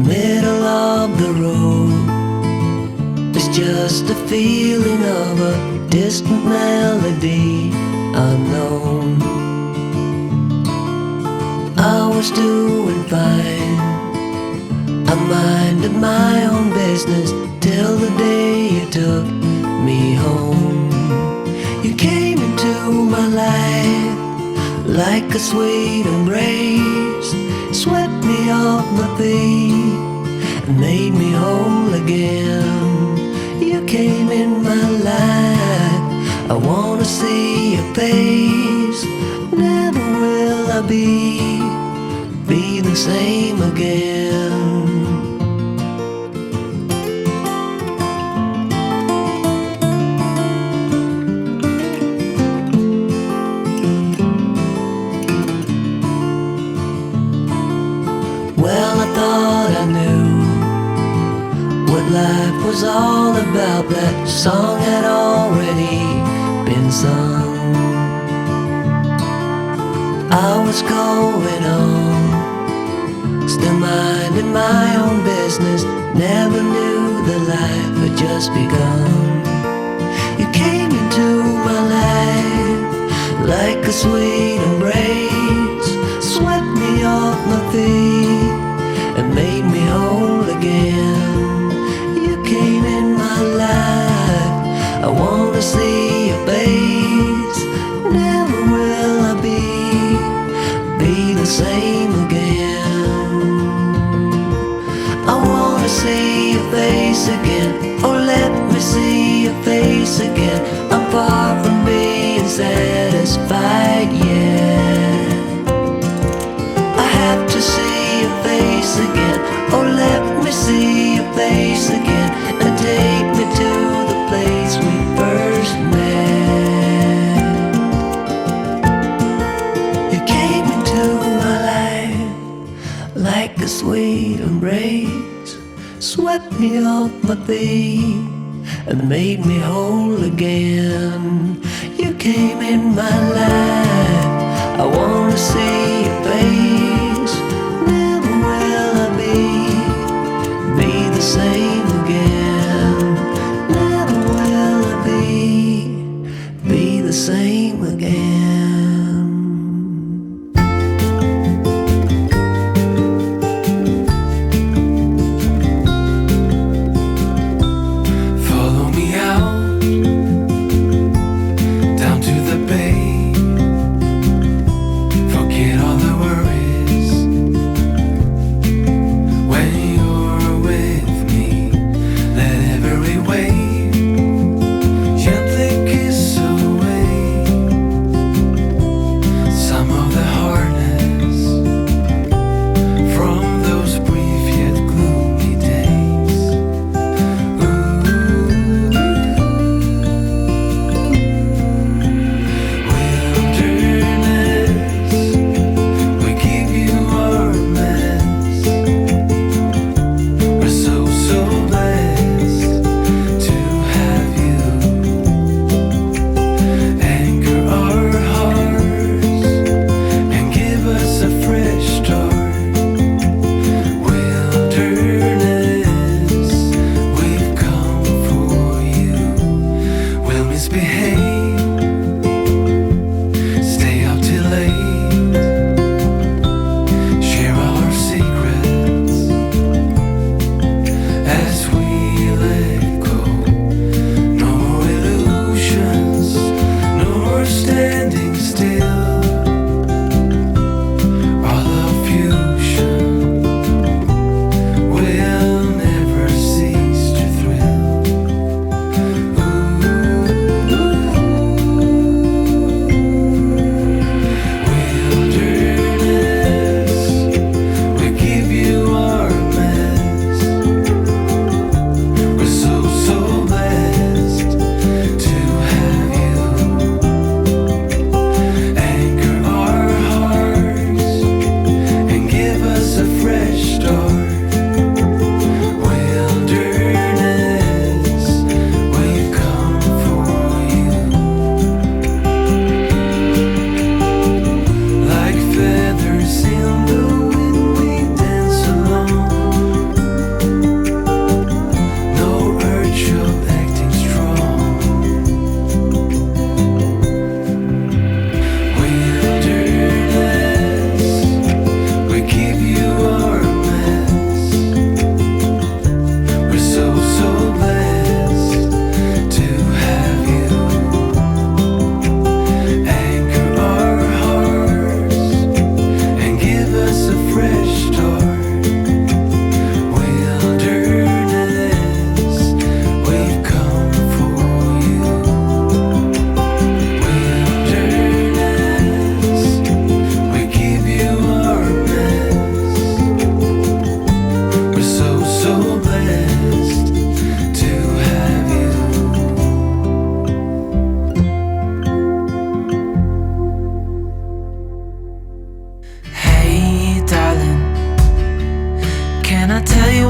middle of the road. It's just a feeling of a distant melody unknown. I was doing fine, I minded my own business till the day you took me home. You came into my life like a sweet embrace, swept me off my feet and made me whole again. You came in my life, I wanna see your face. Never will I be the same again. Well, I thought I knew what life was all about. That song had already been sung. I was going on, still minding my own business. Never knew that life had just begun. You came into my life like a sweet embrace, swept me off my feet and made me whole again. You came in my life, I wanna see your face. Never will I be the same again. I wanna see your face again, oh let me see your face again. I'm far from being satisfied yet. I have to see your face again, oh let me see your face again, and take me to the place we first met. You came into my life like a sweet embrace, swept me off my feet and made me whole again. You came in my life, I wanna see your face. Never will I be the same again. Never will I be the same again. Follow me out down to the bay. Forget all the worries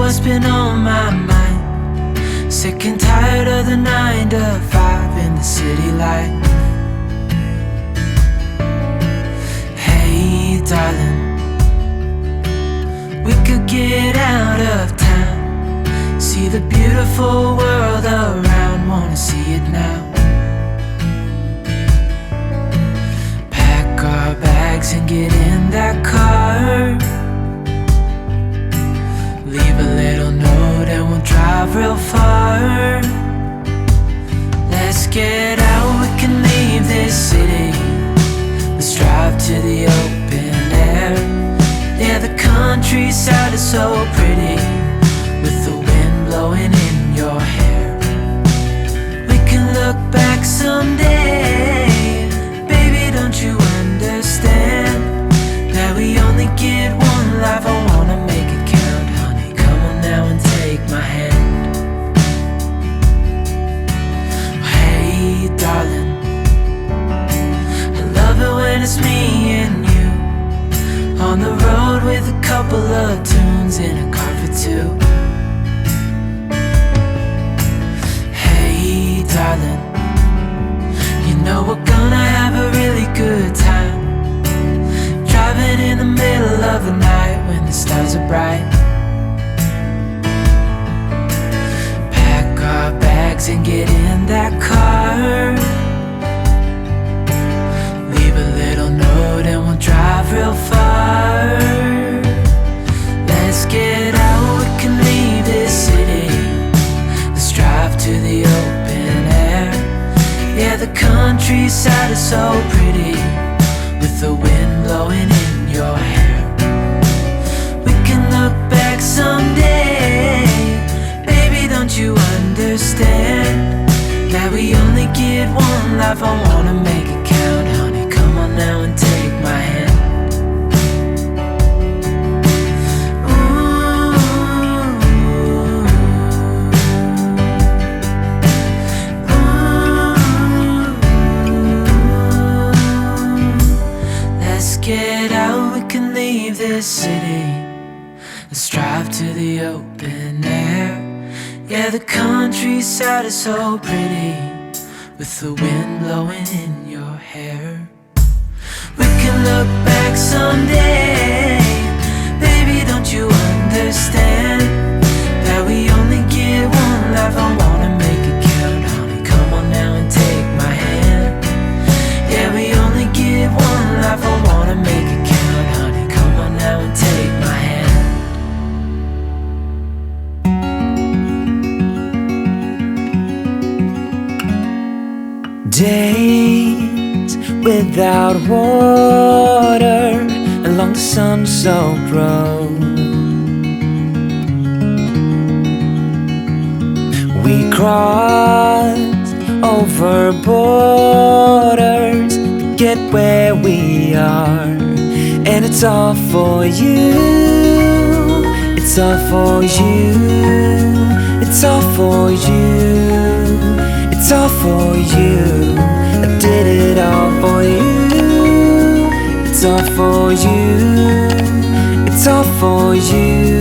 what's been on my mind. Sick and tired of the 9 to 5 in the city life. Hey darling, we could get out of town, see the beautiful world around, wanna see it now. Pack our bags and get in that car, leave a little note and we'll drive real far. Let's get out, we can leave this city. Let's drive to the open air. Yeah, the countryside is so pretty, with the wind blowing in your hair. We can look back someday. Baby, don't you understand that we only get one life? I wanna make it count, honey. Come on now and take my hand. Hey darling, I love it when it's me and you, on the road with a couple of tunes in a car for two. Hey darling, you know we're gonna have a really good time, driving in the middle of the night when the stars are bright. Pack our bags and get in that car, leave a little note and we'll drive real far. Let's get out, we can leave this city. Let's drive to the open air. Yeah, the countryside is so pretty, with the wind blowing in your hair. We can look back someday. Baby, don't you understand that we only get one life? I wanna make it count, honey. Come on now and take my hand. Get out, we can leave this city. Let's drive to the open air. Yeah, the countryside is so pretty, with the wind blowing in your hair. We can look back someday. Baby, don't you understand that we only get one life? I wanna make it count, honey. Come on now and take my hand. Yeah, we only get one life. I wanna make it count, honey. Come on now and take my hand. Days without water along the sun-soaked road. We crossed over borders to get where we are, and it's all for you. It's all for you. It's all for you. It's all for you. I did it all for you. It's all for you. It's all for you.